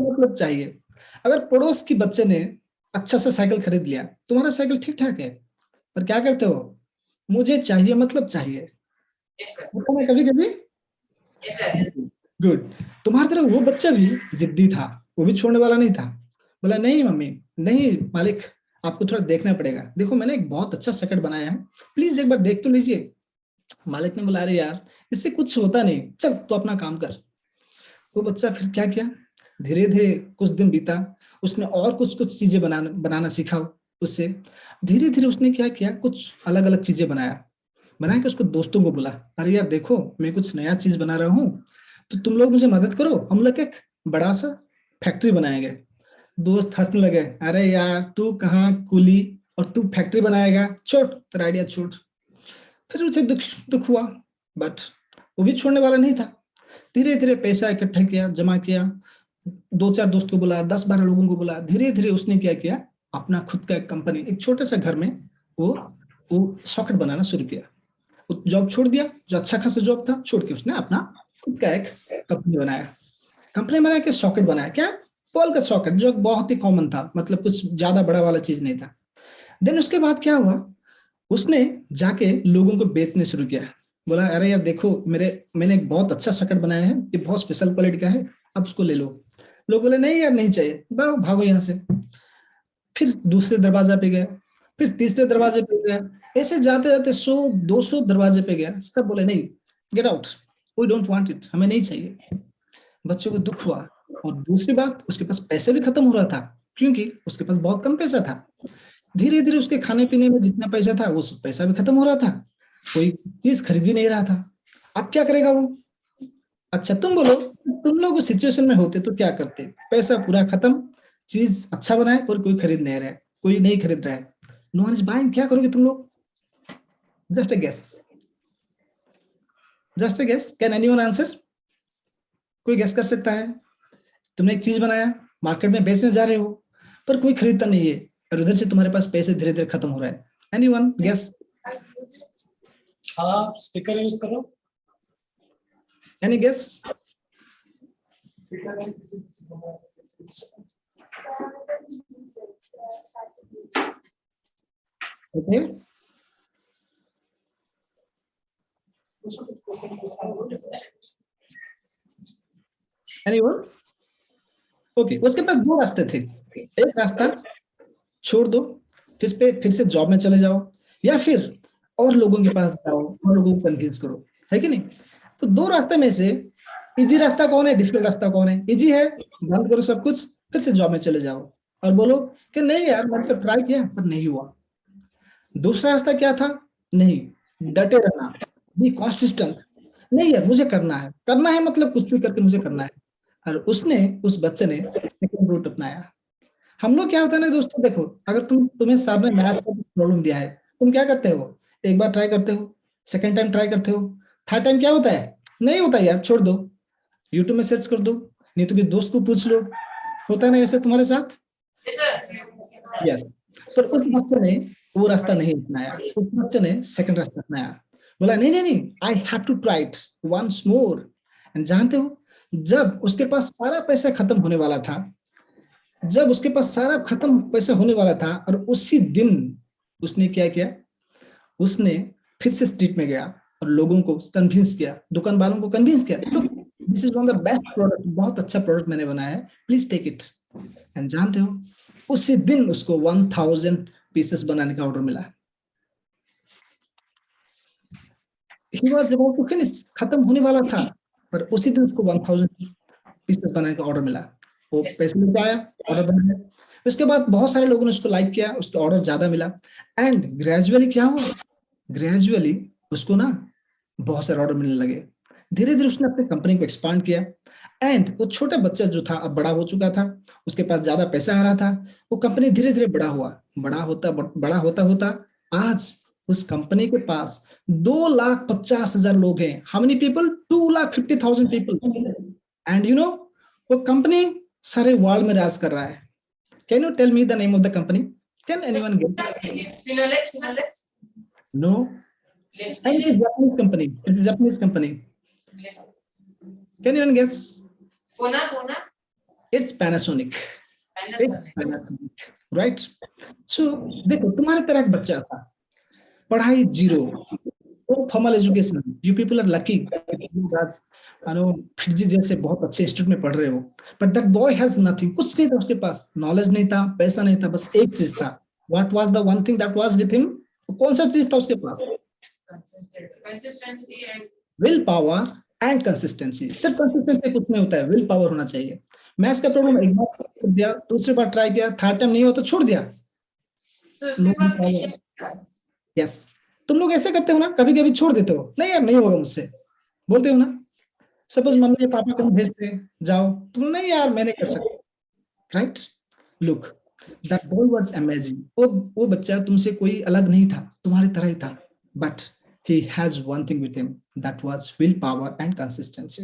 मतलब चाहिए। अगर पड़ोस की बच्चे ने अच्छा सा साइकिल खरीद लिया, तुम्हारा साइकिल ठीक ठाक है, पर क्या करते हो, मुझे चाहिए मतलब चाहिए। कभी कभी गुड। तुम्हारी तरह वो बच्चा भी जिद्दी था, वो भी छोड़ने वाला नहीं था। बोला नहीं मम्मी, नहीं मालिक, आपको थोड़ा देखना पड़ेगा, देखो मैंने एक बहुत अच्छा सकट बनाया है, प्लीज एक बार देख तो लीजिए। मालिक ने बोला अरे यार, इससे कुछ होता नहीं, चल तो अपना काम कर। वो बच्चा फिर क्या किया, धीरे धीरे कुछ दिन बीता, उसने और कुछ कुछ चीजें बनाना बनाना सीखा उससे। धीरे धीरे उसने क्या किया, कुछ अलग अलग चीजें बना के उसको दोस्तों को बोला, अरे यार देखो मैं कुछ नया चीज बना रहा हूँ, तो तुम लोग मुझे मदद करो, हम लोग एक बड़ा सा फैक्ट्री बनाएंगे। दोस्त हंसने लगे, अरे यार तू कहाँ कुली, और तू फैक्ट्री बनाएगा, छोड़ तेरा आइडिया छोड़। फिर उसे दुख दुख हुआ, बट वो भी छोड़ने वाला नहीं था। धीरे धीरे पैसा इकट्ठा किया, जमा किया, दो चार दोस्त को बुला, 10-12 लोगों को बुला, धीरे धीरे उसने क्या किया, अपना खुद का एक कंपनी, एक छोटे से घर में वो वो सॉकेट बनाना शुरू किया। जॉब छोड़ दिया, जो अच्छा खासा जॉब था छोड़ के उसने अपना खुद का एक कंपनी बनाया। कंपनी बना के सॉकेट बनाया, क्या, पोल का सॉकेट, जो बहुत ही कॉमन था, मतलब कुछ ज्यादा बड़ा वाला चीज नहीं था। देन उसके बाद क्या हुआ, उसने जाके लोगों को बेचने शुरू किया। बोला अरे यार देखो मैंने एक बहुत अच्छा सॉकेट बनाया है, ये बहुत स्पेशल क्वालिटी का है, अब उसको ले लो। लोग बोले नहीं यार नहीं चाहिए, भागो यहाँ से। फिर दूसरे दरवाजा पे गया, फिर तीसरे दरवाजे पे गया, ऐसे जाते जाते 100-200 दरवाजे पे गया, सब बोले नहीं, get out, we don't want it, हमें नहीं चाहिए। बच्चों को दुख हुआ। और दूसरी बात, उसके पास पैसे भी खत्म हो रहा था, क्योंकि उसके पास बहुत कम पैसा था। धीरे धीरे उसके खाने पीने में जितना पैसा था वो सब पैसा भी खत्म हो रहा था, कोई चीज खरीद भी नहीं रहा था। अब क्या करेगा वो। अच्छा तुम बोलो, तुम लोग उस सिचुएशन में होते तो क्या करते, पैसा पूरा खत्म, चीज अच्छा बनाए और कोई खरीद नहीं रहा है, कोई नहीं खरीद रहा है, नो वन इज बाइंग, क्या करोगे तुम लोग। Just a guess, just a guess, can anyone answer. कोई गेस कर सकता है। तुमने एक चीज बनाया, मार्केट में बेचने जा रहे हो, पर कोई खरीदता नहीं है, और उधर से तुम्हारे पास पैसे धीरे धीरे खत्म हो रहा है। Anyone guess. हाँ स्पीकर यूज करो। Any guess. Okay, anyone. Okay, उसके पास दो रास्ते थे। एक रास्ता छोड़ दो, फिर से जॉब में चले जाओ, या फिर और लोगों के पास जाओ और लोगों को कन्विंस करो, है कि नहीं। तो दो रास्ते में से इजी रास्ता कौन है, डिफिकल्ट रास्ता कौन है। इजी है, बंद करो सब कुछ, फिर से जॉब में चले जाओ और बोलो कि नहीं यार मैंने तो ट्राई किया पर नहीं हुआ। दूसरा रास्ता क्या था, नहीं, डटे रहना, बी कॉन्सिस्टेंट, नहीं यार मुझे करना है मतलब कुछ भी करके मुझे करना है। और उसने, उस बच्चे ने सेकंड रूट अपनाया। हम लोग क्या होता है ना दोस्तों, देखो अगर तुम्हें सर ने मैथ्स का प्रॉब्लम दिया है, तुम क्या करते हो, एक बार ट्राई करते हो, सेकंड टाइम ट्राई करते हो, थर्ड टाइम क्या होता है, नहीं होता यार छोड़ दो, यूट्यूब में सर्च कर दो, नहीं तो किसी दोस्त को पूछ लो। होता है ना ऐसे तुम्हारे साथ। यस। पर उस बच्चे ने वो रास्ता नहीं अपनाया, उस बच्चे ने सेकंड रास्ता अपनाया। बोला नहीं नहीं नहीं, I have to try it once more. And जानते हो, जब उसके पास सारा पैसा खत्म होने वाला था, जब उसके पास सारा खत्म पैसा होने वाला था, और उसी दिन उसने क्या किया, उसने फिर से स्ट्रीट में गया और लोगों को कन्विंस किया, दुकान वालों को कन्विंस किया, look this is one of the best product, बहुत अच्छा प्रोडक्ट मैंने बनाया है, प्लीज टेक इट। एंड जानते हो, उसी दिन उसको 1000 पीसेस बनाने का ऑर्डर मिला। He was about to finish, खत्म होने वाला था, पर उसी दिन उसको 1000 पीसेस बनाने का ऑर्डर मिला। वो पैसे लेके आया, ऑर्डर बनाया, उसके बाद बहुत सारे लोगों ने उसको लाइक किया, उसको ऑर्डर ज्यादा मिला। एंड ग्रेजुअली क्या हुआ, ग्रेजुअली उसको ना बहुत सारे ऑर्डर मिलने लगे। धीरे धीरे उसने अपनी कंपनी को एक्सपांड किया। एंड वो छोटा बच्चा जो था अब बड़ा हो चुका था, उसके पास ज्यादा पैसा आ रहा था, वो कंपनी धीरे धीरे बड़ा हुआ, बड़ा होता होता आज उस कंपनी के पास 2,50,000 लोग हैं। How many people, 2,50,000 people. And you know, वो कंपनी सारे वर्ल्ड में राज कर रहा है। Can you tell me the name of the company, can anyone guess. No, and it's a Japanese company. It's a Japanese company. Can anyone guess? Puna? It's Panasonic. Panasonic, right? So देखो तुम्हारे तरह एक बच्चा था, पढ़ाई zero, formal education, you people are lucky, फिजी जैसे बहुत अच्छे इंस्टीट्यूट में पढ़ रहे हो, but that boy has nothing, कुछ नहीं था उसके पास, नॉलेज नहीं था, पैसा नहीं था, बस एक चीज था. What was the one thing that was with him? कौन सा चीज था उसके पास? Consistency and will power and consistency. सिर्फ कंसिस्टेंसी कुछ नहीं होता है, विल पावर होना चाहिए. मैथ्स का प्रॉब्लम एक बार कर दिया, दूसरी बार ट्राई किया, थर्ड टाइम नहीं हुआ तो छोड़ दिया. यस, तुम लोग ऐसे करते हो ना, कभी कभी छोड़ देते हो, नहीं यार नहीं होगा मुझसे, बोलते हो ना. सपोज मम्मी पापा को भेजते जाओ, तुम नहीं यार मैं नहीं कर सकता, right? Look, that boy was amazing. वो बच्चा तुमसे कोई अलग नहीं था, तुम्हारी तरह ही था, but he has one thing with him, that was willpower and consistency.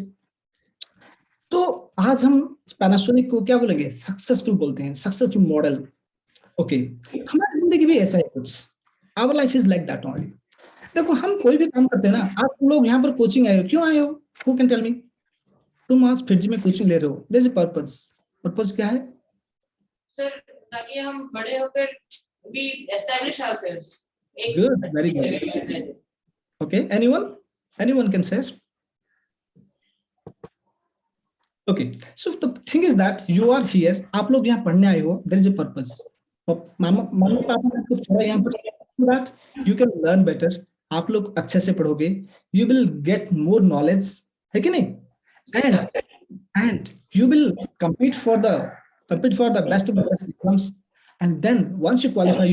तो आज हम पैनासोनिक को क्या बोलेंगे? सक्सेसफुल बोलते हैं, सक्सेसफुल मॉडल. ओके, हमारी जिंदगी भी ऐसा है कुछ, our life is like that only. देखो हम कोई भी काम करते हैं ना, आप लोग यहाँ पर कोचिंग आए हो, क्यों आए हो? Who can tell me? तुम आज फिजी में कोचिंग ले रहे हो, there is a purpose. Purpose क्या है सर? ताकि हम बड़े होकर we establish ourselves. Good, very good. Okay, anyone can say. Okay, so the thing is that you are here, आप लोग यहाँ पढ़ने आए हो, there is a purpose. Mummy papa ने कुछ छोड़ा यहाँ पर, so that you can learn better. आप लोग अच्छे से पढ़ोगे, you will get more knowledge, है कि नहीं? And you will compete for the best of the best exams, and then once you qualify,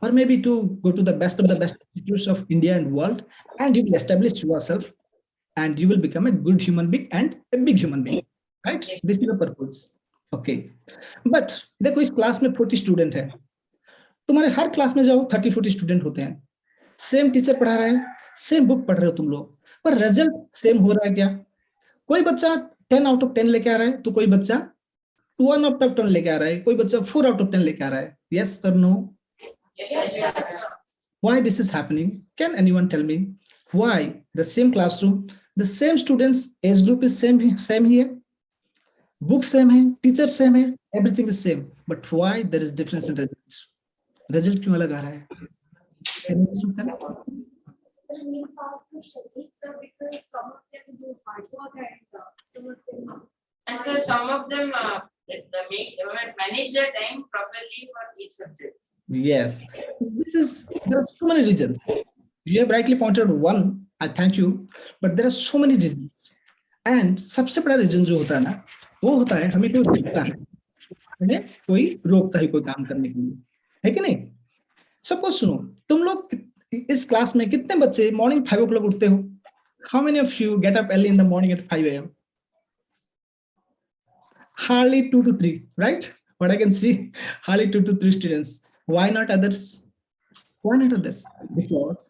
or maybe to go to the best of the best institutes of India and world, and you will establish yourself, and you will become a good human being and a big human being, right? This is the purpose. Okay, but देखो इस class में 40 student है, तुम्हारे हर class में जाओ 30-40 student होते हैं, same teacher पढ़ा रहा है, सेम बुक पढ़ रहे हो तुम लोग, पर रिजल्ट सेम हो रहा है क्या? कोई बच्चा 10 आउट ऑफ 10 लेके आ रहा है, तो कोई बच्चा 1 आउट ऑफ 10 लेके आ रहा है, कोई बच्चा 4 आउट ऑफ 10 लेके आ रहा है. यस और no? Why this is happening? Can anyone tell me why the same classroom, the same students, age group is same here, book same है, teacher same है, everything is same, but why there is difference in result? Result क्यों अलग आ रहा है? Because some of them do hard work and so some of them manage their time properly for each subject. Yes, there are so many reasons. You have rightly pointed one, I thank you, but there are so many reasons. And सबसे बड़ा reason जो होता है ना, वो होता है हमें कोई रोकता है, हमें कोई रोकता है कोई काम करने के लिए, है कि नहीं? सपोज सुनो, तुम लोग इस क्लास में कितने बच्चे मॉर्निंग 5 o'clock उठते हो? How many of you get up early in the morning at 5 a.m.? Hardly 2 to 3, right? What I can see, hardly 2 to 3 students. Why not others? Why not others? Because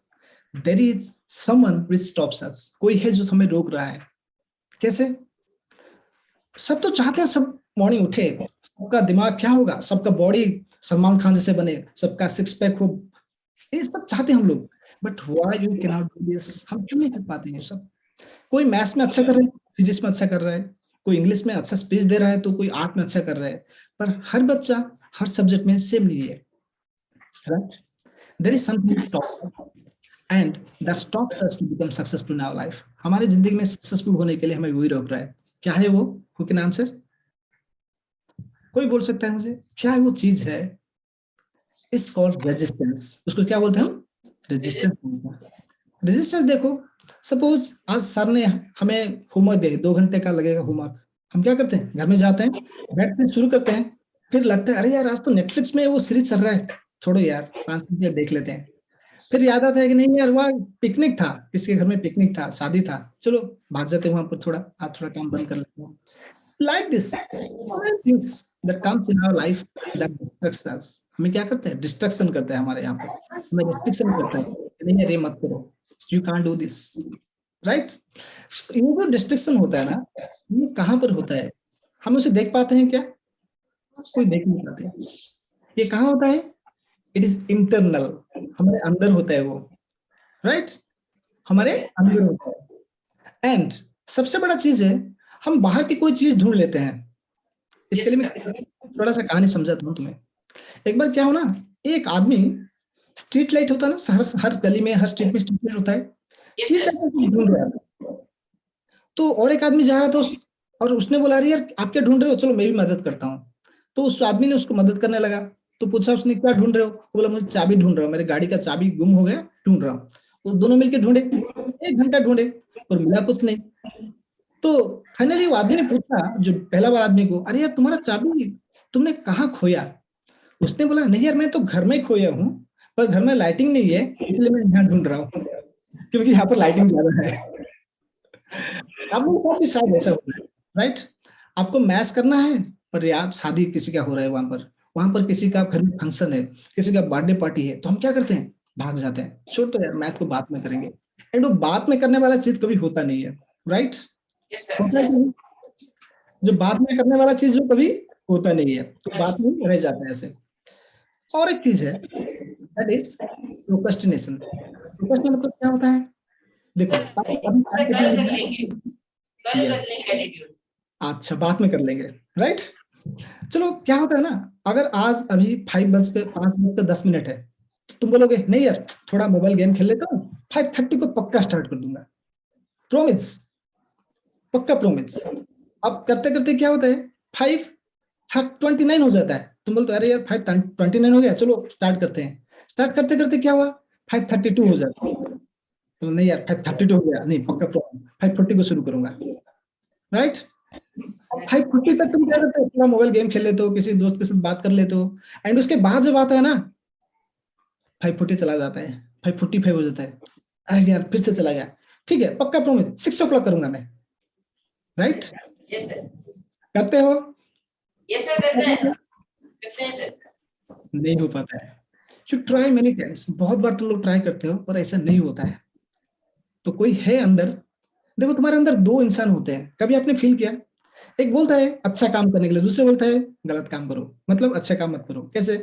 there is someone which stops us. कोई है जो हमें रोक रहा है. कैसे? सब तो चाहते हैं सब मॉर्निंग उठे, सबका दिमाग क्या होगा, सबका बॉडी सलमान खान जैसे बने, सबका सिक्स पैक हो, ये सब चाहते हैं हम लोग, but why you can not do this? हम क्यों नहीं कर पाते हैं सब? कोई मैथ्स में अच्छा कर रहा है, फिजिक्स में अच्छा कर रहा है, कोई इंग्लिश में अच्छा स्पीच दे रहा है, तो कोई आर्ट में अच्छा कर रहा है, पर हर बच्चा हर सब्जेक्ट में सेम नहीं है, right? There is something stop and that stops us to become successful in our life. हमारे जिंदगी में सक्सेसफुल होने के लिए हमें वही रोक रहा है. क्या है वो? Who can answer? कोई बोल सकता है मुझे? क्या है वो चीज है? Is called resistance. उसको क्या बोलते हैं हम? रेजिस्टेंस. रेजिस्टेंस देखो, सपोज आज सर ने हमें होमवर्क दे, 2 घंटे का लगेगा होमवर्क, हम क्या करते हैं? घर में जाते हैं, बैठते हैं, शुरू करते हैं, फिर लगता है अरे यार आज तो नेटफ्लिक्स में वो सीरीज चल रहा है, छोड़ो यार 5 मिनट देख लेते हैं. फिर याद आता है कि नहीं यार वहाँ पिकनिक था, किसके घर में पिकनिक था, शादी था, चलो भाग जाते हैं वहां पर, थोड़ा आज थोड़ा काम बंद कर लेते हैं. Like this, things that comes in our life that distracts us. हमें क्या करते हैं? डिस्ट्रक्शन करते हैं हमारे यहाँ पर, हमें रिस्ट्रिक्शन करता है, नहीं अरे मत करो, you can't do this, right? ये जो डिस्ट्रक्शन होता है ना, ये कहाँ पर होता है? हम उसे देख पाते हैं क्या? कोई देख नहीं पाते. ये कहाँ होता है? इट इज इंटरनल, हमारे अंदर होता है वो, राइट? हमारे अंदर होता है. एंड सबसे बड़ा चीज है, हम बाहर की कोई चीज ढूंढ लेते हैं। इसके लिए मैं थोड़ा सा कहानी समझाता हूँ तुम्हें। एक बार क्या हो ना, एक आदमी, स्ट्रीट लाइट होता है ना, हर गली में, हर स्ट्रीट में स्ट्रीट लाइट होता है, स्ट्रीट लाइट ढूंढ रहा था। तो और एक आदमी जा रहा था और उसने बोला, अरे यार आप क्या ढूंढ रहे हो, चलो मैं भी मदद करता हूँ। तो उस आदमी ने उसको मदद करने लगा। तो पूछा उसने, क्या ढूंढ रहे हो? वो बोला, मुझे चाबी ढूंढ रहा हूँ, मेरे गाड़ी का चाबी गुम हो गया, ढूंढ रहा हूँ। तो दोनों मिलकर ढूंढे, 1 घंटा ढूंढे और मिला कुछ नहीं। तो फाइनली वो आदमी ने पूछा, जो पहला बार आदमी को, अरे यार तुम्हारा चाबी तुमने कहाँ खोया? उसने बोला, नहीं यार मैं तो घर में खोया हूँ, पर घर में लाइटिंग नहीं है, इसलिए मैं यहाँ ढूंढ रहा हूँ, क्योंकि यहाँ पर लाइटिंग ज्यादा है। आप लोगों को भी शायद ऐसा होता है, राइट? आपको मैच करना है, पर यार शादी किसी का हो रहा है, वहां पर किसी का घर में फंक्शन है, किसी का बर्थडे पार्टी है, तो हम क्या करते हैं, भाग जाते हैं, छोड़ तो यार मैथ को बाद में करेंगे। एंड वो बात में करने वाला चीज कभी होता नहीं है, राइट? होता है कि नहीं? जो बात में करने वाला चीज वो कभी होता नहीं है, तो बात में रह जाता है ऐसे। और एक चीज है, दैट इज प्रोक्रेस्टिनेशन। प्रोक्रेस्टिनेशन मतलब क्या होता है? देखो अभी काम कितना है? अच्छा बात में कर लेंगे, राइट? चलो क्या होता है ना, अगर आज अभी 5:10 है, तो तुम बोलोगे नहीं यार थोड़ा मोबाइल गेम खेल लेता हूँ, 5:30 को पक्का स्टार्ट कर दूंगा, प्रोमिस, पक्का प्रोमिस। अब करते करते क्या होता है, 5:29 हो जाता है, तुम बोलते हो अरे यार 5:29 हो गया, चलो स्टार्ट करते हैं। स्टार्ट करते करते क्या हुआ, 5:32 हो जाता है, तो नहीं यार 5:32 हो गया, नहीं पक्का प्रॉब्लम, 5:40 को शुरू करूंगा, राइट? 5:40 तक तुम क्या करते हो, अपना मोबाइल गेम खेल लेते हो, किसी दोस्त के साथ बात कर लेते हो, एंड उसके बाद जब आता है ना 5:40 चला जाता है, 5:45 हो जाता है, अरे यार फिर से चला गया, ठीक है पक्का प्रॉमिस 6 o'clock करूंगा मैं, राइट? यस सर, करते हो? यस सर, करते हैं सर। नहीं हो पाता है, यू ट्राई मेनी टाइम्स, बहुत बार तुम लोग ट्राई करते हो पर ऐसा नहीं होता है। तो कोई है अंदर, देखो तुम्हारे अंदर 2 इंसान होते हैं, कभी आपने फील किया, एक बोलता है अच्छा काम करने के लिए, दूसरा बोलता है गलत काम करो, मतलब अच्छा काम मत करो। कैसे?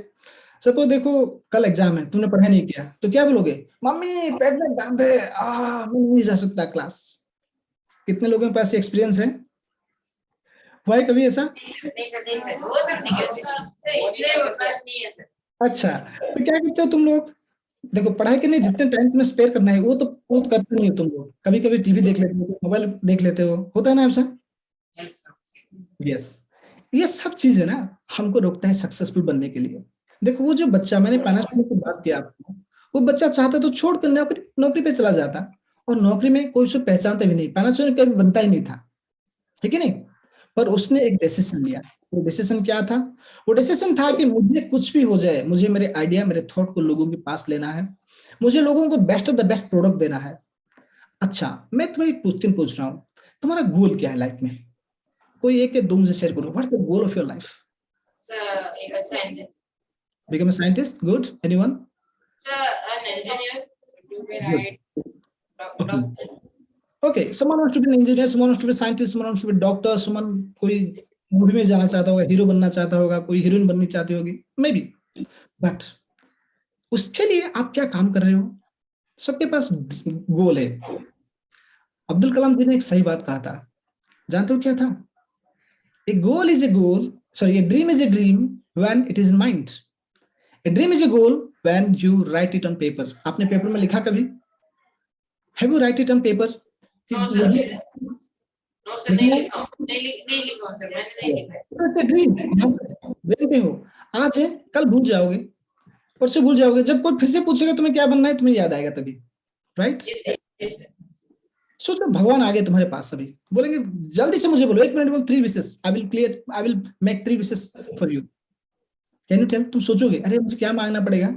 सपोज देखो कल एग्जाम है, तुमने पढ़ाई नहीं किया, तो क्या बोलोगे, मम्मी पेट में दर्द है, मैं नहीं जा सकता क्लास। कितने लोगों के पास एक्सपीरियंस है, हुआ है कभी ऐसा? नहीं सर, नहीं सर, वो सब नहीं कर सकते, इतने बर्दाश्त नहीं है सर। अच्छा, तो क्या करते हो तुम लोग, देखो पढ़ाई के लिए जितने टाइम तुम्हें स्पेयर करना है वो तो करते नहीं हो तुम लोग, कभी कभी टीवी देख लेते हो, मोबाइल देख लेते हो, होता है ना ऐसा? यस सर, यस, ये सब चीजें ना हमको रोकता है सक्सेसफुल बनने के लिए। देखो वो जो बच्चा, मैंने पैनासोनिक की बात किया आपको, वो बच्चा चाहता तो छोड़ कर नौकरी नौकरी पे चला जाता, और नौकरी में कोई उसे पहचानता भी नहीं, पैनासोनिक कभी बनता ही नहीं था, ठीक है नहीं? पर उसने एक डिसीजन लिया। वो डिसीजन क्या था? वो डिसीजन था कि मुझे कुछ भी हो जाए, मुझे मेरे आइडिया, मेरे थॉट को लोगों के पास लेना है, मुझे लोगों को best of the best product देना है। अच्छा मैं तुम्हें एक क्वेश्चन पूछ रहा हूँ, तुम्हारा गोल क्या है लाइफ में? कोई एक या दो मुझे शेयर करो, what's the goal of your life? Sir एक अच्छा engineer, Become a scientist? Good. Anyone? Sir an engineer to be Good. right Okay. doctor. Okay. Someone wants to be an engineer, someone wants to be a scientist, someone wants to be a doctor, someone कोई movie में जाना चाहता होगा, hero बनना चाहता होगा, कोई heroine बननी चाहती होगी, मे बी। बट उसके लिए आप क्या काम कर रहे हो? सबके पास गोल है। अब्दुल कलाम जी ने एक सही बात कहा था, जानते हो क्या था? A goal is a goal, sorry, a dream is a dream when it is in mind, a dream is a goal when you write it on paper. आपने पेपर में लिखा कभी? Have you write it on paper? No sir, no sir, नहीं लिखा, नहीं लिखा sir, मैंने नहीं लिखा। ड्रीम पे हो, आज है कल भूल जाओगे, परसों भूल जाओगे, जब कोई फिर से पूछेगा तुम्हें क्या बनना है, तुम्हें याद आएगा तभी, राइट? सोचो भगवान आ गए तुम्हारे पास, सभी बोलेंगे जल्दी से मुझे बोलो, 1 मिनट बोलो 3 wishes, I will make 3 wishes for you. Can you tell? तुम सोचोगे अरे मुझे क्या मांगना पड़ेगा?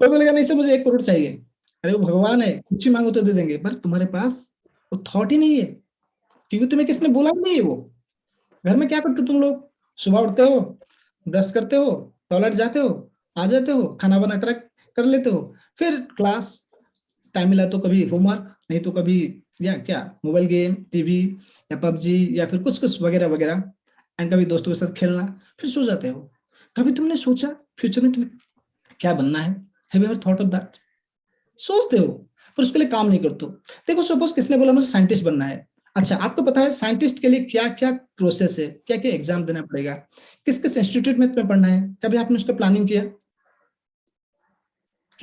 कोई बोलेगा नहीं सर मुझे 1 करोड़ चाहिए, अरे वो भगवान है, कुछ ही मांगो तो दे देंगे, पर तुम्हारे पास वो थॉट ही नहीं है, क्योंकि तुम्हें किसने बोला नहीं है वो। घर में क्या करते हो तुम लोग? सुबह उठते हो, ब्रश करते हो, टॉयलेट जाते हो, आ जाते हो, खाना बना कर लेते हो, फिर क्लास, टाइम मिला तो कभी होमवर्क, नहीं तो कभी या क्या मोबाइल गेम, टीवी या पबजी या फिर कुछ कुछ वगैरह वगैरह, एंड कभी दोस्तों के साथ खेलना, फिर सो जाते हो। कभी तुमने सोचा फ्यूचर में तुम्हें क्या बनना है? Have you ever thought of that? सोचते हो पर उसके लिए काम नहीं करते हो। देखो सपोज किसने बोला मुझे साइंटिस्ट बनना है, अच्छा, आपको पता है साइंटिस्ट के लिए क्या क्या प्रोसेस है, क्या क्या एग्जाम देना पड़ेगा, किस किस इंस्टीट्यूट में तुम्हें पढ़ना है, कभी आपने उसका प्लानिंग किया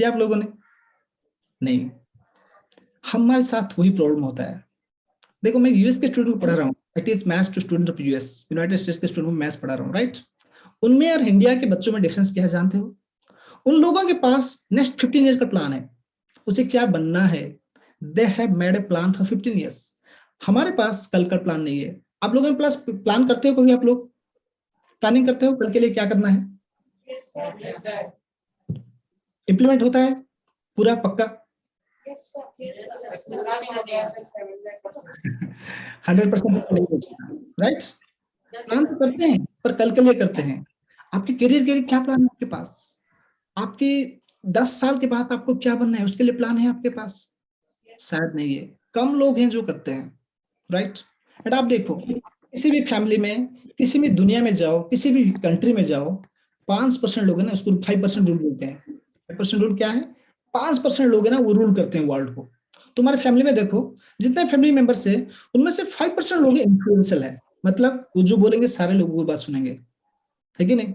आप लोगों ने? नहीं। हमारे साथ वही प्रॉब्लम होता है। देखो, मैं यूएस के स्टूडेंट को पढ़ा रहा हूँ, it is maths to student of US, United States के स्टूडेंट को मैथ्स पढ़ा रहा हूँ, राइट? उनमें और इंडिया के बच्चों में डिफरेंस क्या है जानते हो? उन लोगों के पास नेक्स्ट 15 ईयर का प्लान है, उसे क्या बनना है, they have made a plan for 15 years. हमारे पास कल का प्लान नहीं है। आप लोगों के पास प्लान करते हो कभी? आप लोग प्लानिंग करते हो कल के लिए क्या करना है? इम्प्लीमेंट होता है पूरा पक्का? 100% राइट? प्लान तो करते हैं पर कल के लिए करते हैं। आपके करियर के लिए क्या प्लान है आपके पास? आपके 10 साल के बाद आपको क्या बनना है, उसके लिए प्लान है आपके पास? शायद नहीं है। कम लोग हैं जो करते हैं, राइट? एंड आप देखो, किसी भी फैमिली में, किसी भी दुनिया में जाओ, किसी भी कंट्री में जाओ, 5% लोग हैं ना, उसको 5% रूल बोलते हैं। 5% रूल क्या है? 5% लोग हैं ना, वो रूल करते हैं वर्ल्ड को। तुम्हारे फैमिली में देखो, जितने फैमिली मेंबर्स है उनमें से 5% लोग इन्फ्लुएंशियल है, मतलब वो जो बोलेंगे सारे लोगों की बात सुनेंगे, है कि नहीं?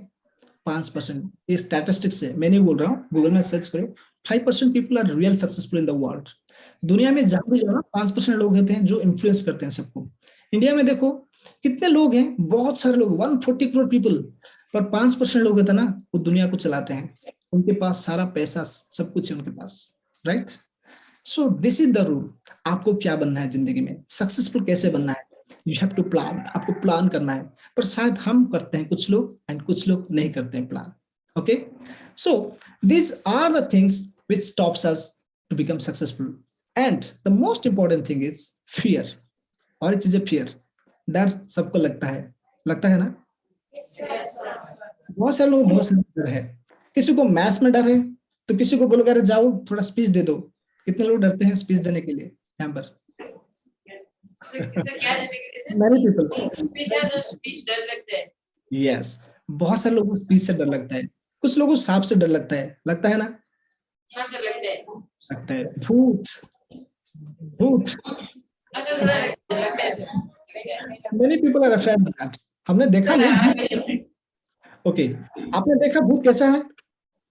5%, ये स्टैटिस्टिक्स है, मैं नहीं बोल रहा हूँ, गूगल में सर्च करो। 5% people are real successful in the world. दुनिया में जहां भी जाओ ना, 5% लोग होते हैं जो इन्फ्लुएंस करते हैं सबको। इंडिया में देखो कितने लोग हैं, बहुत सारे लोग, 140 करोड़ पीपल, पर 5% लोग होते हैं ना, वो दुनिया को चलाते हैं। उनके पास सारा पैसा, सब कुछ है उनके पास, right? So this is the rule. आपको क्या बनना है जिंदगी में, सक्सेसफुल कैसे बनना है, यू हैव टू प्लान। आपको प्लान करना है, पर शायद हम करते हैं कुछ लोग एंड कुछ लोग नहीं करते हैं plan. Okay, so these are the things which stops us to become successful, and the most important thing is fear। और एक चीज है fear, डर सबको लगता है ना? बहुत सारे लोग, बहुत सारे डर है। किसी को मैथ्स में डर है, तो किसी को बोलोगे अरे जाओ थोड़ा स्पीच दे दो। कितने लोग डरते हैं स्पीच देने के लिए यहाँ पर? Many people। स्पीच डर लगता है। यस, बहुत सारे लोगों को स्पीच से डर लगता है। कुछ लोगों को सांप से डर लगता है ना? हाँ सर, लगता है। भूत, भूत। लगता है sir. Many people are afraid of that। हमने देखा नहीं। ओके, आपने देखा भूत कैसा है?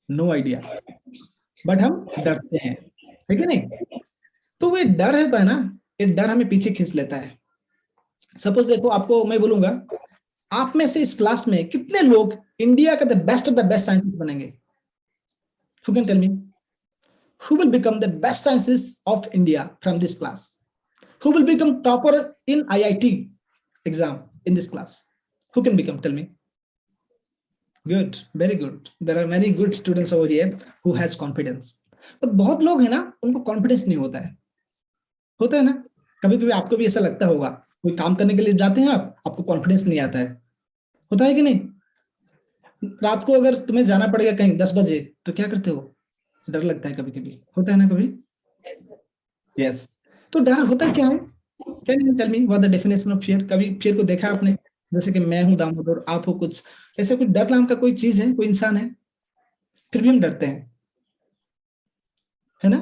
नो आइडिया, बट हम डरते हैं, है कि नहीं? तो वो डर रहता है ना, ये डर हमें पीछे खींच लेता है। सपोज देखो, आपको मैं बोलूंगा, आप में से इस क्लास में कितने लोग इंडिया का the best of the best scientist बनेंगे? Who can tell me? Who will become the best scientists of India from this class? Who will become topper in IIT exam in this class? Who can become? Tell me. Good, very good. There are many good students over here who has confidence. But बहुत लोग हैं ना, उनको confidence नहीं होता है ना? कभी कभी आपको भी ऐसा लगता होगा, कोई काम करने के लिए जाते हैं आप, आपको कॉन्फिडेंस नहीं आता है, होता है कि नहीं? रात को अगर तुम्हें जाना पड़ेगा कहीं 10 बजे, तो क्या करते हो? डर लगता है कभी कभी, होता है ना कभी? यस। तो डर होता क्या है? Can you tell me what the definition of fear? कभी फियर को देखा आपने? जैसे कि मैं हूं दामोदर, आप हो कुछ, ऐसा कोई डर नाम का कोई चीज है, कोई इंसान है, फिर भी हम डरते हैं, है ना?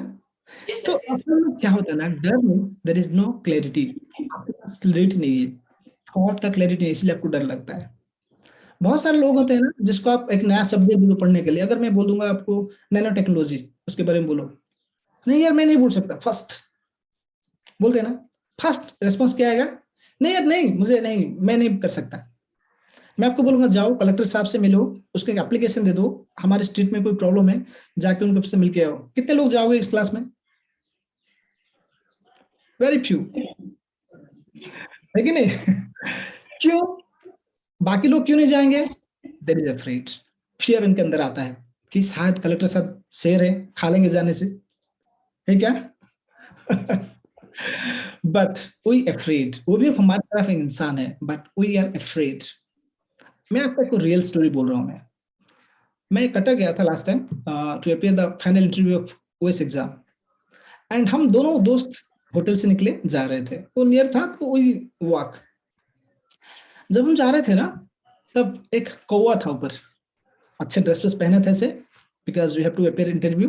तो असल में क्या होता है ना, डर में देयर इज नो क्लैरिटी। आपके पास क्लैरिटी नहीं है, थॉट का क्लैरिटी नहीं, इसलिए आपको डर लगता है। बहुत सारे लोग होते हैं ना, जिसको आप एक नया शब्द दे दो पढ़ने के लिए, अगर मैं बोलूंगा आपको नैनो टेक्नोलॉजी, उसके बारे में बोलो, नहीं यार मैं नहीं बोल सकता, फर्स्ट बोलते हैं ना, फर्स्ट रेस्पॉन्स क्या आएगा? नहीं यार नहीं, मुझे नहीं, मैं नहीं कर सकता। मैं आपको बोलूंगा जाओ कलेक्टर साहब से मिलो, उसके एप्लीकेशन दे दो, हमारे स्ट्रीट में कोई प्रॉब्लम है, जाके उनके से मिलके आओ। कितने लोग जाओगे इस क्लास में? वेरी फ्यू, है कि नहीं? क्यों? बाकी लोग क्यों नहीं जाएंगे? There is afraid. फियर उनके अंदर आता है कि शायद कलेक्टर साहब शेर है, खा लेंगे जाने से, है क्या? बट वी अफ्रेड, वो भी हमारी तरफ एक इंसान है, बट वी आर अफ्रेड। मैं आपको एक रियल स्टोरी बोल रहा हूँ। मैं कटक गया था last time to appear the final interview of OS exam, and हम दोनों दोस्त होटल से निकले जा रहे थे, वो नियर था, तो वही वॉक। जब हम जा रहे थे ना, तब एक कौवा था ऊपर, अच्छे ड्रेस वेस पहने थे ऐसे, because we have to appear interview.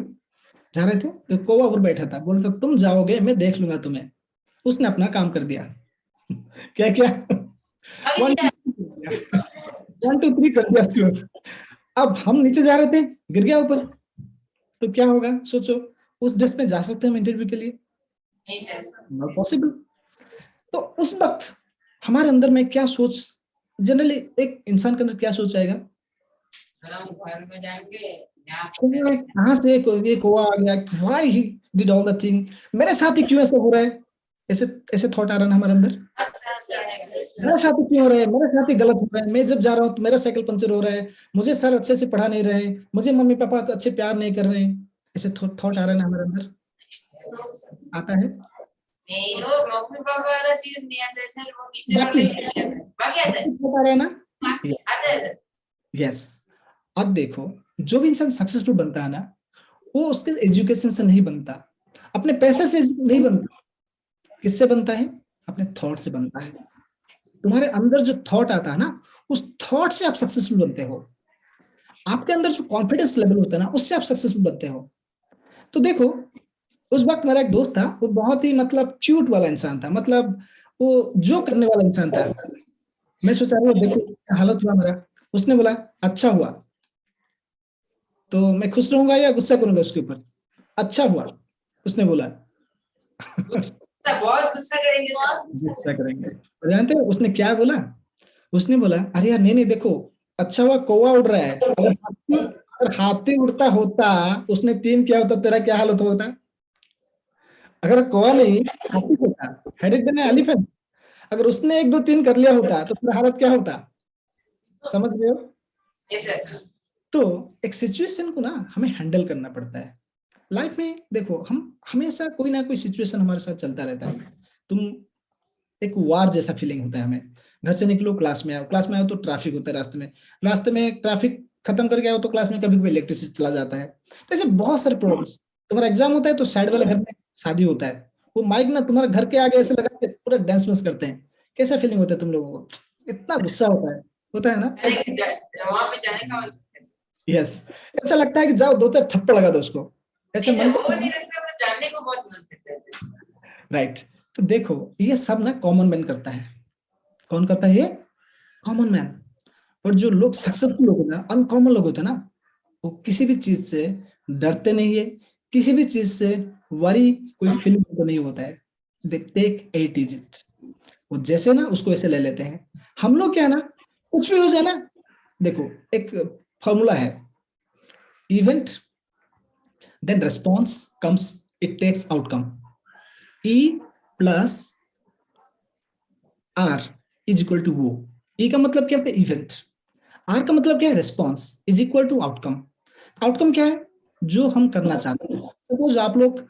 जा रहे थे तो कौवा ऊपर बैठा था, बोलता तुम जाओगे मैं देख लूंगा तुम्हें। उसने अपना काम कर दिया, क्या क्या अभी क्या? 1 2 3 कर दिया स्कोर। अब हम नीचे जा रहे थे, गिर गया ऊपर, तो क्या होगा सोचो? उस ड्रेस में जा सकते हैं हम इंटरव्यू के लिए? नहीं सर। Not possible. तो उस वक्त हमारे अंदर में क्या सोच, जनरली एक इंसान के अंदर क्या सोच आएगा? सर हम घर में जाएंगे, कहाँ से ये कोआ आ गया, why he did all the thing, मेरे साथ ही क्यों ऐसा हो रहा है? ऐसे ऐसे थॉट आ रहा है ना हमारे अंदर, मेरे साथ ही क्यों हो रहा है, मेरे साथ ही गलत हो रहा है, मैं जब जा रहा हूँ तो मेरा साइकिल पंचर हो रहा है, मुझे सर अच्छे से पढ़ा नहीं रहे, मुझे मम्मी पापा अच्छे प्यार नहीं कर रहे हैं, ऐसे थॉट आ रहा है ना हमारे अंदर, आता है? नहीं वो मम्मी पापा वाला चीज नहीं आता है सर, वो टीचर वाला ही नहीं आता है, बाकी आता है। थॉट आ रहा है ना? आता है सर। यस। अब देखो, जो भी इंसान सक्सेसफुल बनता है ना, वो उसके एजुकेशन से नहीं बनता, अपने पैसे से नहीं बनता, किससे बनता है? अपने थॉट से बनता है। तुम्हारे अंदर जो थॉट आता है ना, उस थॉट से आप सक्सेसफुल बनते हो। आपके अंदर जो कॉन्फिडेंस लेवल होता है ना, उससे आप सक्सेसफुल बनते हो। तो देखो, उस वक्त मेरा एक दोस्त था, वो बहुत ही मतलब क्यूट वाला इंसान था, मतलब वो जो करने वाला इंसान था। मैं सोचा वो देखो क्या हालत हुआ मेरा। उसने बोला अच्छा हुआ, तो मैं खुश रहूंगा या गुस्सा करूंगा उसके ऊपर? अच्छा हुआ, उसने बोला। सर बहुत गुस्सा करेंगे सर। गुस्सा करेंगे। और जानते हो उसने क्या बोला? उसने बोला अरे यार नहीं नहीं देखो, अच्छा हुआ कौवा उड़ रहा है, अगर हाथी उड़ता होता, उसने 3 किया होता, तेरा क्या हालत होता? अगर कौवा नहीं हाथी होता, had it been an elephant, अगर उसने 1 2 3 कर लिया होता तो फिर हालत क्या होता? समझ रहे हो? Yes sir. तो एक सिचुएशन को ना हमें हैंडल करना पड़ता है लाइफ में। देखो हम हमेशा कोई ना कोई सिचुएशन हमारे साथ चलता रहता है। तुम एक वार जैसा फीलिंग होता है हमें। घर से निकलो, क्लास में आओ तो ट्रैफिक होता है रास्ते में ट्रैफिक खत्म करके आओ तो क्लास में कभी कभी इलेक्ट्रिसिटी चला जाता है। तो ऐसे बहुत सारे प्रॉब्लम्स। तुम्हारा एग्जाम होता है तो साइड वाले घर में शादी होता है, वो माइक ना तुम्हारे घर के आगे ऐसे लगा के पूरा डांस वांस करते हैं। कैसा फीलिंग होता है तुम लोगों को? इतना गुस्सा होता है ना? वहां पे जाने का मन करता है। यस। ऐसा लगता है कि जाओ 2 4 थप्पड़ लगा दो उसको, ऐसे नहीं मन सर वो नहीं लगता, पर जानने को बहुत मन करता है। राइट। तो देखो ये सब ना कॉमन मैन करता है। कौन करता है ये? Common man. और जो लोग सक्सेसफुल लोग होते हैं, अनकॉमन लोग होते हैं ना, वो किसी भी चीज से डरते नहीं है, किसी भी चीज से वरी कोई फीलिंग तो नहीं होता है। They take it is it, वो जैसे ना उसको ऐसे ले लेते हैं। हम लोग क्या है ना, कुछ भी हो जाए ना, देखो एक फॉर्मूला है, event then response comes, it takes outcome, E plus R is equal to वो। ई का मतलब क्या होता है? इवेंट। आर का मतलब क्या है? Response is equal to outcome. Outcome क्या है? जो हम करना चाहते हैं। सपोज आप लोग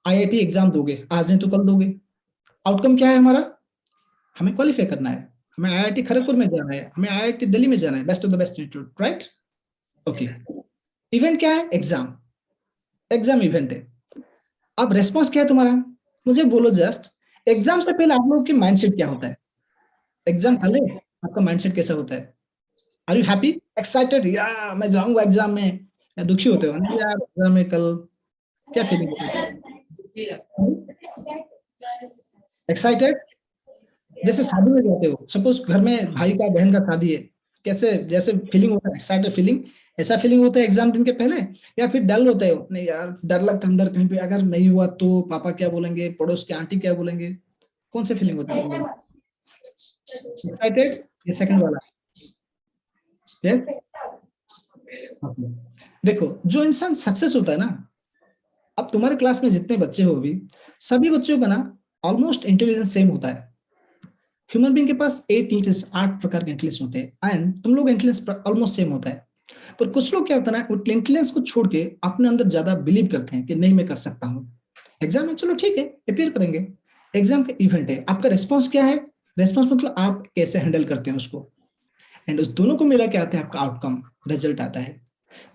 आईआईटी एग्जाम दोगे, आज नहीं तो कल दोगे। आउटकम क्या है हमारा? हमें क्वालिफाई करना है, हमें आईआईटी खड़गपुर में जाना है, हमें आईआईटी दिल्ली में जाना है, best of the best institute, right? Okay. Event क्या है? एग्जाम। एग्जाम इवेंट है। अब रेस्पॉन्स क्या है तुम्हारा? मुझे बोलो जस्ट, एग्जाम से पहले आप लोगों की माइंडसेट क्या होता है? एग्जाम पहले आपका माइंडसेट कैसा होता है? आर यू हैप्पी, एक्साइटेड, या मैं जाऊंगा एग्जाम में, या दुखी होते हो नहीं यार एग्जाम में कल? क्या फीलिंग होती है? एक्साइटेड। जैसे शादी में जाते हो, सपोज घर में भाई का बहन का शादी है, कैसे जैसे फीलिंग होता है? Excited feeling. ऐसा फीलिंग होता है एग्जाम दिन के पहले? या फिर डर होते हो, नहीं यार डर लगता है अंदर, कहीं पे अगर नहीं हुआ तो पापा क्या बोलेंगे, पड़ोस की आंटी क्या बोलेंगे? कौन सा फीलिंग होता है? एक्साइटेड, ये सेकंड वाला। यस। देखो जो इंसान सक्सेस होता है ना, अब तुम्हारे क्लास में जितने बच्चे हो भी, सभी बच्चों का ना ऑलमोस्ट इंटेलिजेंस सेम होता है। ह्यूमन बीइंग के पास 8 प्रकार के इंटेलिजेंस होते हैं, एंड तुम लोग इंटेलिजेंस ऑलमोस्ट सेम होता है। पर कुछ लोग क्या होता है ना, वो इंटेलिजेंस को छोड़ के अपने अंदर ज्यादा बिलीव करते हैं कि नहीं मैं कर सकता हूँ। एग्जाम है, चलो ठीक है अपियर करेंगे। एग्जाम का इवेंट है, आपका रिस्पॉन्स क्या है? रिस्पॉन्स मतलब आप कैसे हैंडल करते हैं उसको, एंड उस दोनों को मिला के आते हैं आपका आउटकम, रिजल्ट आता है।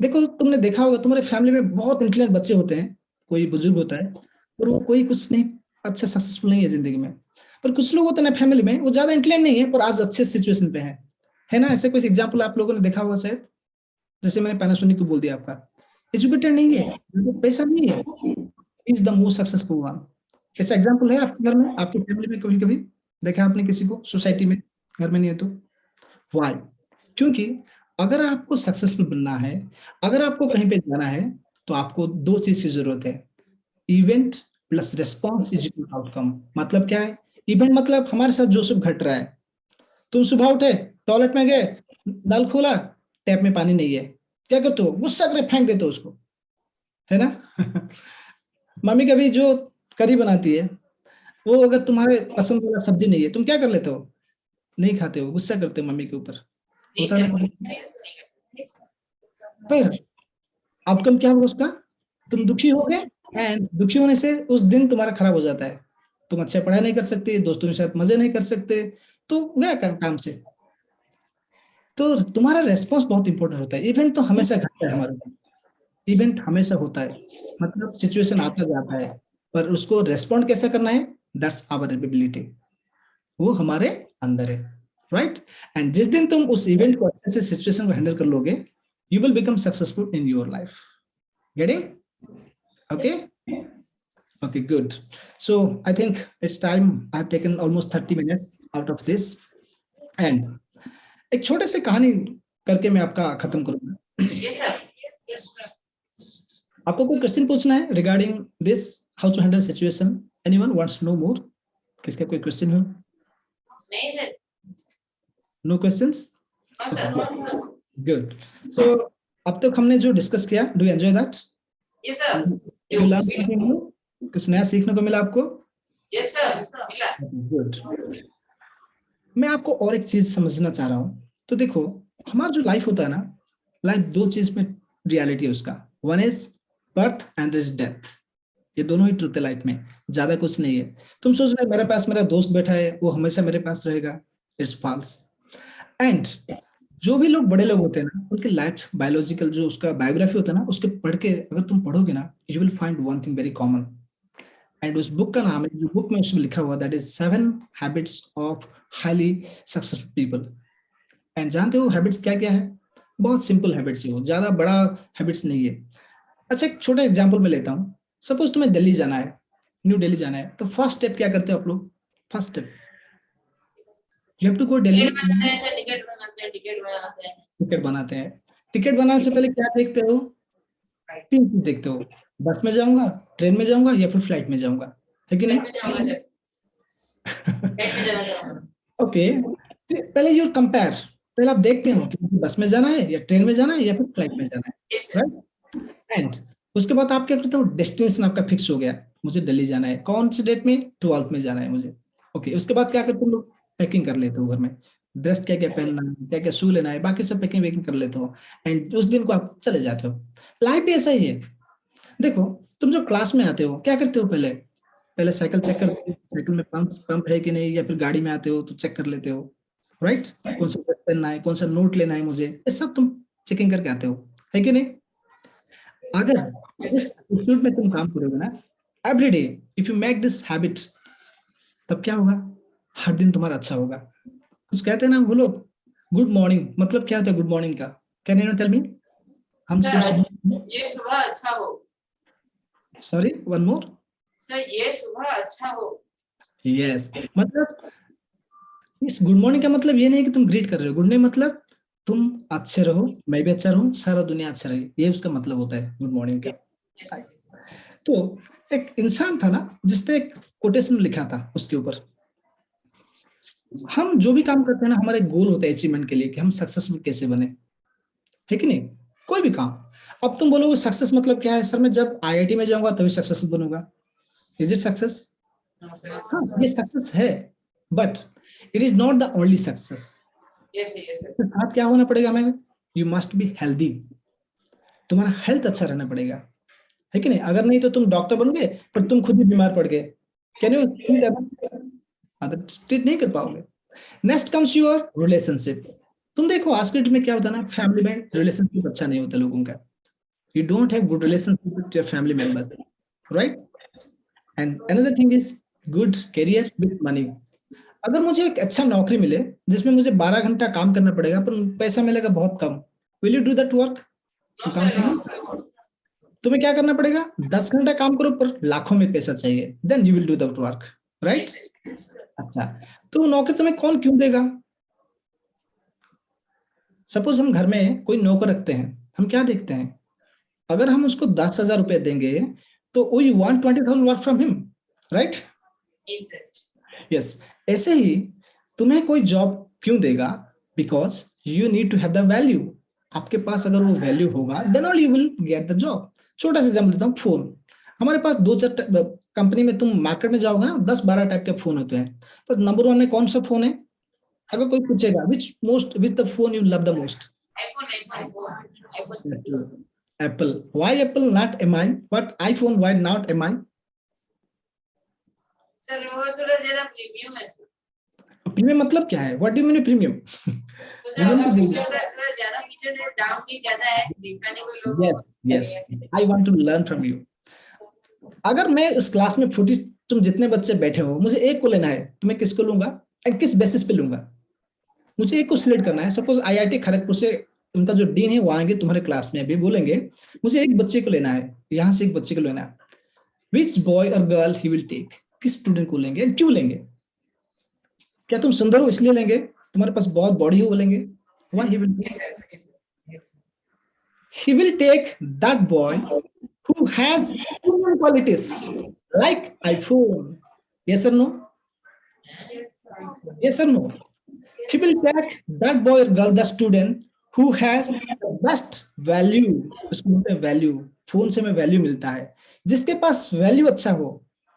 देखो तुमने देखा होगा तुम्हारे फैमिली में बहुत इंटेलिजेंट बच्चे होते हैं, कोई बुजुर्ग होता है और वो कोई कुछ नहीं, अच्छा सक्सेसफुल नहीं है जिंदगी में। पर कुछ लोग होते हैं ना फैमिली में, वो ज्यादा इंटेलिजेंट नहीं है पर आज अच्छे सिचुएशन पे है ना? ऐसे कुछ एग्जाम्पल आप लोगों ने देखा होगा शायद। जैसे मैंने पैनासोनिक को बोल दिया, आपका एजुकेटेड नहीं है, पैसा नहीं है, is the most successful one. ऐसा एग्जाम्पल है आपके घर में, आपकी फैमिली में कभी कभी? देखा आपने किसी को सोसाइटी में, घर में नहीं है तो? व्हाई? क्योंकि अगर आपको सक्सेसफुल बनना है, अगर आपको कहीं पे जाना है, तो आपको 2 चीज की जरूरत है, event plus response is equal to outcome. मतलब क्या है? इवेंट मतलब हमारे साथ जो सब घट रहा है, तुम सुबह उठे, टॉयलेट में गए, नल खोला, टैप में पानी नहीं है, क्या करते हो? गुस्सा करके फेंक देते हो उसको, है ना? मम्मी कभी जो करी बनाती है, वो अगर तुम्हारे पसंद वाला सब्जी नहीं है, तुम क्या कर लेते हो? नहीं खाते हो, गुस्सा करते हो मम्मी के ऊपर, नहीं होता सर, ना? नहीं सर। फिर आउटकम क्या होगा उसका? तुम दुखी हो गए, एंड दुखी होने से उस दिन तुम्हारा खराब हो जाता है, तुम अच्छे पढ़ाई नहीं कर सकते, दोस्तों के साथ मजे नहीं कर सकते, तो गया काम से। तो तुम्हारा रेस्पॉन्स बहुत इंपॉर्टेंट होता है। इवेंट तो हमेशा घटता है हमारे पास, इवेंट हमेशा होता है, मतलब सिचुएशन आता जाता है, पर उसको रेस्पॉन्ड कैसे करना है, दैट्स आवर एबिलिटी, वो हमारे अंदर है, राइट? एंड जिस दिन तुम उस इवेंट को अच्छे से, सिचुएशन को हैंडल कर लोगे, you will become successful in your life. Getting? Okay, okay, good. So I think it's time. I've taken almost 30 minutes out of this, and एक छोटे से कहानी करके मैं आपका खत्म करूंगा। Yes sir. Yes sir. आपको कोई क्वेश्चन पूछना है regarding this, how to handle situation? Anyone wants to know more? किसका कोई क्वेश्चन हो? नहीं sir. No questions? No sir. Good. So अब तक हमने जो डिस्कस किया, do you enjoy that? Yes sir. You learn something new? कुछ नया सीखने को मिला आपको? यस सर, मिला। गुड। मैं आपको और एक चीज समझना चाह रहा हूँ। तो देखो, हमारा जो लाइफ होता है ना, लाइफ 2 चीज में रियलिटी है उसका, one is birth and this death. ये दोनों ही ट्रुथ है लाइफ में, ज्यादा कुछ नहीं है। तुम सोच रहे मेरे पास मेरा दोस्त बैठा है, वो हमेशा मेरे पास रहेगा, इट्स फॉल्स। एंड जो भी लोग बड़े लोग होते हैं ना, उनके लाइफ बायोलॉजिकल जो उसका बायोग्राफी होता है ना, उसके पढ़ के अगर तुम पढ़ोगे ना, you will find one thing very common. And उस बुक का नाम है, जो बुक में उसमें लिखा हुआ, that is 7 habits of highly successful people. And जानते हो हैबिट्स क्या क्या है? बहुत सिंपल हैबिट्स है वो, ज्यादा बड़ा हैबिट्स नहीं है। अच्छा, एक छोटा एग्जांपल मैं लेता हूँ। सपोज तुम्हें दिल्ली जाना है, न्यू दिल्ली जाना है, तो फर्स्ट स्टेप क्या करते हो आप लोग? First step, you have to go Delhi. Ticket बनाते हैं सर, टिकट बनाते हैं, टिकट बनाते हैं। टिकट बनाते हैं। टिकट बनाने से पहले क्या देखते हो? 3 चीज देखते हो, बस में जाऊंगा, ट्रेन में जाऊंगा, या फिर फ्लाइट में जाऊंगा, है कि नहीं? फ्लाइट में जाऊंगा सर, फ्लाइट में जाना चाहूंगा। ओके, पहले यू कंपेयर, पहले आप देखते हो कि मुझे बस में जाना है, या ट्रेन में जाना है, या फिर फ्लाइट में जाना है, यस सर। राइट? एंड उसके बाद आप क्या करते हो? डेस्टिनेशन आपका फिक्स हो गया, मुझे दिल्ली जाना है, कौन से डेट में? 12th में जाना है मुझे। ओके, उसके बाद क्या करते हो? पैकिंग कर लेते हो घर में, ड्रेस क्या क्या पहनना है, क्या क्या शू लेना है, बाकी सब पैकिंग वैकिंग कर लेते हो, एंड उस दिन को आप चले जाते हो। लाइफ भी ऐसा ही है। देखो, तुम जो क्लास में आते हो, क्या करते हो? पहले पहले साइकिल चेक करते हो, साइकिल में पंप पंप है कि नहीं, या फिर गाड़ी में आते हो तो चेक कर लेते हो, राइट? कौन सा ड्रेस पहनना है, कौन सा नोट लेना है मुझे, ये सब तुम चेकिंग करके आते हो, है कि नहीं? अगर इस एटीट्यूड में तुम काम करोगे ना, every day if you make this habit, तब क्या होगा? हर दिन तुम्हारा अच्छा होगा। कुछ कहते हैं ना वो लोग, गुड मॉर्निंग मतलब क्या होता है गुड मॉर्निंग का? Can you tell me? हम सर ये सुबह अच्छा हो। Sorry, one more. सर ये सुबह अच्छा हो। यस, मतलब इस गुड मॉर्निंग का मतलब ये नहीं कि तुम ग्रीट कर रहे हो, गुड नहीं मतलब तुम अच्छे रहो, मैं भी अच्छा रहूं, सारा दुनिया अच्छा रहे, ये उसका मतलब होता है गुड मॉर्निंग का। Yes sir. तो एक इंसान था ना, जिसने एक कोटेशन लिखा था उसके ऊपर, हम जो भी काम करते हैं ना, हमारे गोल होता है अचीवमेंट के लिए कि हम सक्सेसफुल कैसे बने, है कि नहीं? कोई भी काम। अब तुम बोलोगे सक्सेस मतलब क्या है? सर मैं जब आईआईटी में जाऊंगा तभी सक्सेसफुल बनूंगा। Is it success? हाँ, ये सक्सेस है, but it is not the only success. Yes yes sir. साथ क्या होना पड़ेगा हमें? यू मस्ट बी हेल्दी, तुम्हारा हेल्थ अच्छा रहना पड़ेगा, है कि नहीं? अगर नहीं तो तुम डॉक्टर बन गए पर तुम खुद ही बीमार पड़ गए, कैन यू ट्रीट नहीं कर पाओगे। Next comes your relationship. तुम देखो आज के डेट में क्या होता है ना, फैमिली में रिलेशनशिप अच्छा नहीं होता लोगों का, you don't have good relationship with your family members, right? And another thing is good career with money. अगर मुझे एक अच्छा नौकरी मिले जिसमें मुझे 12 घंटा काम करना पड़ेगा पर पैसा मिलेगा बहुत कम, will you do that work? No काम सर, करो। नो। तुम्हें क्या करना पड़ेगा? 10 घंटा काम करो पर लाखों में पैसा चाहिए, then you will do that work, right? Yes sir. अच्छा, तो वो नौकरी तुम्हें कौन क्यों देगा? सपोज हम घर में कोई नौकर रखते हैं, हम क्या देखते हैं? अगर हम उसको 10,000 रुपए देंगे तो we want 20,000 work from him, right? Yes. ऐसे ही तुम्हें कोई जॉब क्यों देगा? Because you need to have the value. आपके पास अगर वो वैल्यू होगा then all you will get the job. छोटा सा एग्जाम्पल देता हूँ, फोन। हमारे पास 2-4 कंपनी में तुम मार्केट में जाओगे ना, 10-12 टाइप के फोन होते हैं, पर नंबर 1 में कौन सा फोन है? अगर कोई पूछेगा which the phone you love the most? Apple. Why Apple, not MI? But iPhone, why not MI? Sir वो थोड़ा ज्यादा प्रीमियम है सर। प्रीमियम मतलब क्या है? What do you mean premium? तो सर थोड़ा ज्यादा फीचर्स है, दाम भी ज्यादा है, दिखाने को लोगों yes yes, I want to learn from you. अगर मैं उस क्लास में 40 तुम जितने बच्चे बैठे हो, मुझे एक को लेना है, तो मैं किसको लूंगा एंड किस बेसिस पे लूंगा? मुझे एक को सिलेक्ट करना है। सपोज आईआईटी खड़गपुर से उनका जो डीन है वो आएंगे तुम्हारे क्लास में, अभी बोलेंगे मुझे एक बच्चे को लेना है, यहाँ से एक बच्चे को लेना है, विच बॉय और गर्ल ही विल टेक? किस स्टूडेंट को लेंगे, क्यों लेंगे? क्या तुम सुंदर हो इसलिए लेंगे? तुम्हारे पास बहुत बॉडी हो बोलेंगे? Why he will take? He will take that boy who has human qualities like iPhone. Yes or no? Yes or no? He will take that boy or girl, the student who has the best value. उसको बोलते हैं value. Phone से हमें value मिलता है, जिसके पास value अच्छा हो।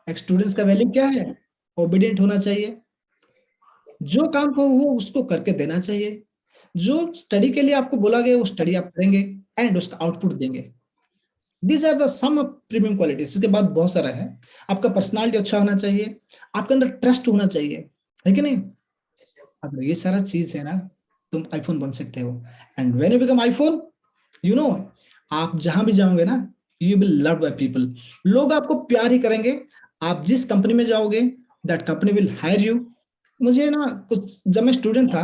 एक स्टूडेंट्स का वैल्यू क्या है? ओबीडियंट होना चाहिए, जो काम को वो उसको करके देना चाहिए, जो स्टडी के लिए आपको बोला गया वो स्टडी आप करेंगे एंड उसका आउटपुट देंगे। These are the some premium qualities. इसके बाद बहुत सारा है। आपका पर्सनालिटी अच्छा होना चाहिए, आपके अंदर ट्रस्ट होना चाहिए, है कि नहीं? अगर ये सारा चीज है ना, तुम आईफोन बन सकते हो। And when you become iPhone, you know, आप जहां भी जाओगे ना, you will love by people. लोग आपको प्यार ही करेंगे। आप जिस कंपनी में जाओगे that company will hire you. मुझे ना कुछ, जब मैं स्टूडेंट था,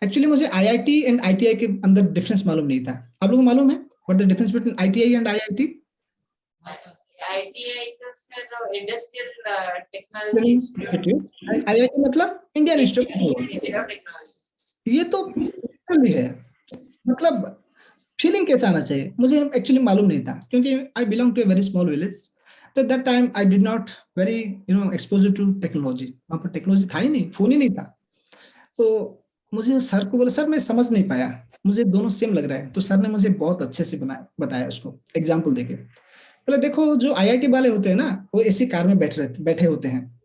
एक्चुअली मुझे आईआईटी एंड आईटीआई के अंदर डिफरेंस मालूम नहीं था। आप लोगों को मालूम है what the difference between ITI and IIT? ITI तो sir industrial technology institute, IIT मतलब इंडियन इंस्टीट्यूट ऑफ टेक्नोलॉजी। ये तो भी है, मतलब फीलिंग कैसा आना चाहिए मुझे एक्चुअली मालूम नहीं था, क्योंकि I belong to a very small village. तो that time I did not very exposure to technology. वहाँ पर टेक्नोलॉजी था ही नहीं, फोन ही नहीं था। तो मुझे सर को बोला, सर मैं समझ नहीं पाया, मुझे दोनों सेम लग रहा है। तो सर ने मुझे बहुत अच्छे से बताया उसको एग्जाम्पल देके। बोले देखो, जो आईआईटी वाले होते हैं ना, वो एसी कार में बैठे होते हैं।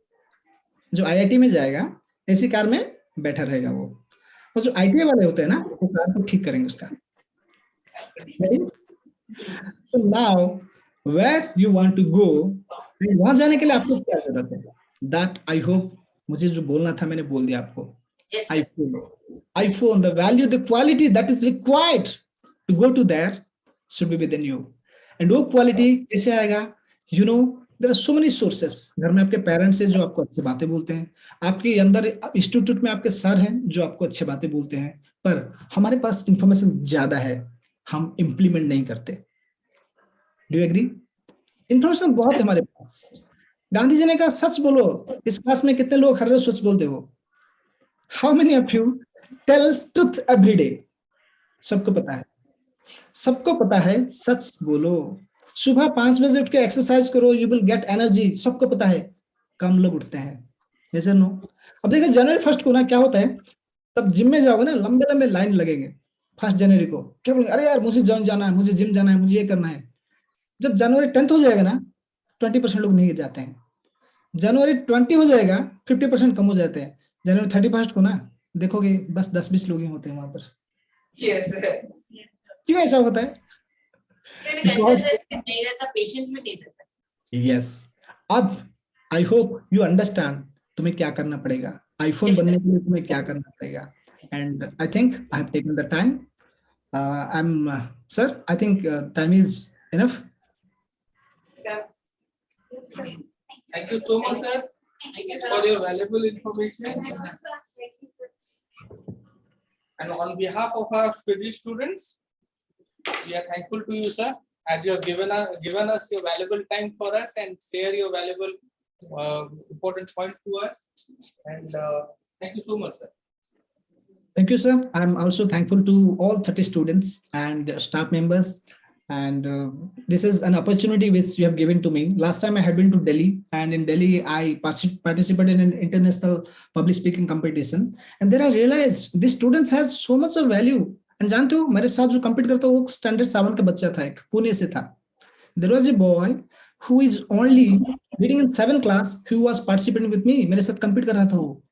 जो आईआईटी में जाएगा एसी कार में बैठा रहेगा वो, और जो आईटीआई वाले होते हैं ना, वो कार को ठीक करेंगे उसका। So now where you want to go, वहां जाने के लिए आपको क्या जरूरत है? That I hope, मुझे जो बोलना था मैंने बोल दिया आपको। iPhone, the value, the quality that is required to go to there should be within you. And वो quality कैसे आएगा? You know, there are so many sources. घर में आपके पेरेंट्स हैं जो आपको अच्छी बातें बोलते हैं, आपके अंदर इंस्टीट्यूट में आपके सर हैं जो आपको अच्छी बातें बोलते हैं, पर हमारे पास इंफॉर्मेशन ज्यादा है, हम इम्प्लीमेंट नहीं करते। Do you agree? इंफॉर्मेशन बहुत है हमारे पास। गांधी जी ने कहा सच बोलो। इस क्लास में कितने लोग हर रोज सच बोलते हो? How many of you tales truth every day? सबको पता है, सबको पता है, सच बोलो। सुबह 5 बजे उठ के एक्सरसाइज करो, यू विल गेट एनर्जी, सबको पता है। कम लोग उठते हैं, ऐसे नो। अब देखो जनवरी 1 को ना क्या होता है, तब जिम में जाओगे ना, लंबे लंबे लाइन लगेंगे 1 जनवरी को। क्या बोलेंगे, अरे यार मुझे जिम जाना है, मुझे जिम जाना है, मुझे ये करना है। जब जनवरी 10 हो जाएगा ना, 20% लोग नहीं जाते हैं। जनवरी 20 हो जाएगा, 50% कम हो जाते हैं। जनवरी 31 को ना देखोगे बस 10-20 लोग ही होते हैं वहां पर। यस क्यों ऐसा होता है? नहीं रहता, पेशेंस में नहीं रहता। यस, अब आई होप यू अंडरस्टैंड तुम्हें क्या करना पड़ेगा, आईफोन बनने के लिए तुम्हें क्या करना पड़ेगा। And I think I have taken the time. I am sir, I think time is enough. Sir. Thank you so much, sir, for your valuable information. And on behalf of our students, we are thankful to you, sir, as you have given us your valuable time for us and share your valuable important point to us. And Thank you so much, sir. Thank you, sir. I'm also thankful to all 30 students and staff members. And this is an opportunity which you have given to me. Last time I had been to Delhi, and in Delhi I participated in an international public speaking competition. And there I realized these students has so much of value. And जानते हो मेरे साथ जो compete करता वो standard 7 का बच्चा था, एक पुणे से था. There was a boy who is only reading in 7th class who was participating with me. मेरे साथ compete कर रहा था वो.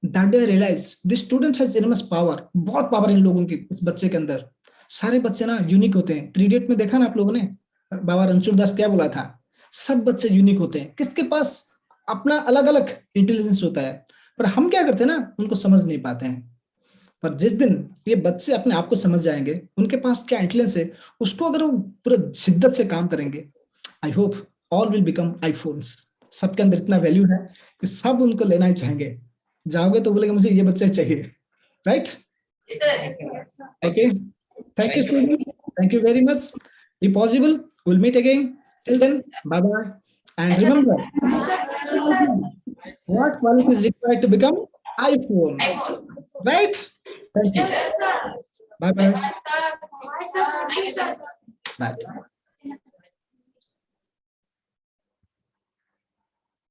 That day I realized this student has enormous power. बहुत पावर इन लोगों की इस बच्चे के अंदर. सारे बच्चे ना यूनिक होते हैं. 3 इडियट में देखा ना आप लोगों ने, बाबा रणछोड़ दास क्या बोला था, सब बच्चे यूनिक होते हैं. किसके पास अपना अलग अलग इंटेलिजेंस होता है, पर हम क्या करते हैं ना, उनको समझ नहीं पाते हैं. पर जिस दिन ये बच्चे अपने आप को समझ जाएंगे, उनके पास क्या इंटेलिजेंस है, उसको अगर वो पूरा शिद्दत से काम करेंगे, I hope all will become iPhones. सबके अंदर इतना वैल्यू है कि सब उनको लेना ही चाहेंगे. जाओगे तो बोलेगा मुझे ये बच्चा चाहिए, right? Yes, sir. Okay. Thank you, students. Thank you very much. Be possible. We'll meet again. Till then, bye bye. And remember, what quality is required to become iPhone, iPhone. right? Thank you. Yes, sir. Bye bye. Thank you, sir. Bye.